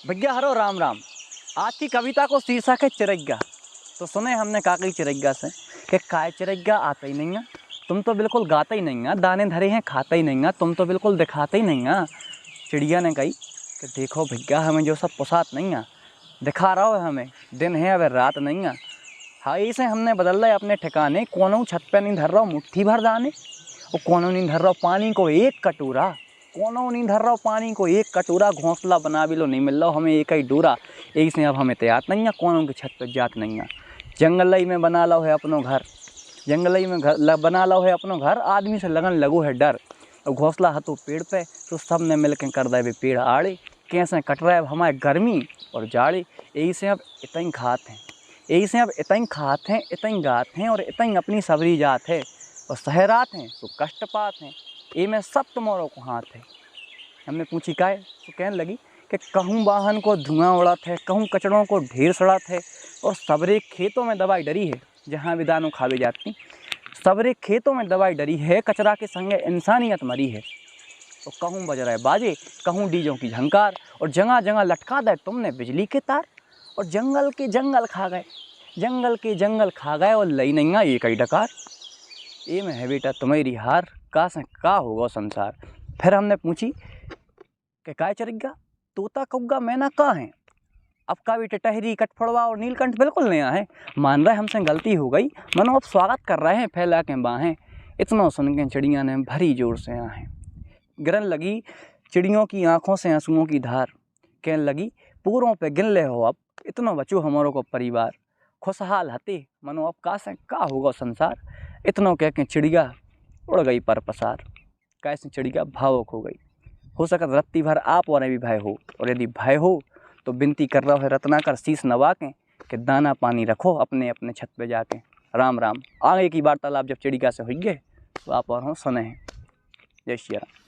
भैया हरो राम राम। आज की कविता को शीर्षक है चिरैया। तो सुने हमने काकई चिरैया से कि काय चिरैया आता ही नहीं है, तुम तो बिल्कुल गाता ही नहीं है, दाने धरे हैं खाता ही नहीं है, तुम तो बिल्कुल दिखाते ही नहीं है। चिड़िया ने कही कि देखो भैया हमें जो सब पुसात नहीं है, दिखा रहा हो हमें दिन है अब रात नहीं है। हाँ इसे हमने बदल रहे अपने ठिकाने, कोनो छत पे नहीं धर रहा मुट्ठी भर दाने, और कोनो नहीं धर रहा पानी को एक कटोरा, कोनो नहीं धर रहा पानी को एक कटोरा, घोंसला बना भी लो नहीं मिल रहा हमें एक ही डोरा। एक से अब हमें तैयार नहीं है, कोनो की छत पर जात नहीं है। जंगलई में बना लो है अपनो घर, जंगलई में बना लो है अपनो घर, आदमी से लगन लगो है डर। और घोंसला हतो पेड़ पे तो सब ने मिल के कर दे पेड़ आड़े, कैसे कट रहा है हमारे गर्मी और जाड़े। यही से अब इतनी खात हैं, यही से अब इतनी खात हैं, इतनी गात हैं और इतनी अपनी सबरी जात है, और सहरात हैं तो कष्ट पात हैं, ये में सब तुम्हारों को हाथ है। हमने पूछी काहे, तो कहने लगी कि कहूँ वाहन को धुआं उड़ात है, कहूँ कचड़ों को ढेर सड़ात है, और सबरे खेतों में दवाई डरी है जहाँ भी दानों खावे जाती, सबरे खेतों में दवाई डरी है, कचरा के संगे इंसानियत मरी है। तो कहूँ बज रहे बाजे, कहूँ डीजों की झंकार, और जगह जगह लटका दे तुमने बिजली के तार। और जंगल के जंगल खा गए, जंगल के जंगल खा गए, और लई नहीं ये कई डकार। ये में है बेटा तुम्हारी हार, का से का होगा संसार। फिर हमने पूछी कि काय चिरैया तोता कौगा मैना का है, अब का भी टिटहरी कटफड़वा और नीलकंठ बिल्कुल नया है। मान रहे हमसे गलती हो गई, मनो अब स्वागत कर रहे हैं फैला के बाहें। इतना सुन के चिड़िया ने भरी जोर से आहें, गिरन लगी चिड़ियों की आंखों से आंसुओं की धार। कहने लगी पूरों पे गिन ले हो अब, इतना बचो हमारों को परिवार। खुशहाल हते मनो अब का से का होगा संसार। इतना कह के चिड़िया उड़ गई पर पसार। कैसे चिड़िया भावुक हो गई। हो सकता रत्ती भर आप और भी भय हो, और यदि भय हो तो विनती कर रहा है रत्नाकर शीश नवा के कि दाना पानी रखो अपने अपने छत पे जाके। राम राम। आगे की वार्तालाप जब चिड़िया से हुई है तो आप और हम सुने हैं। जय श्री राम।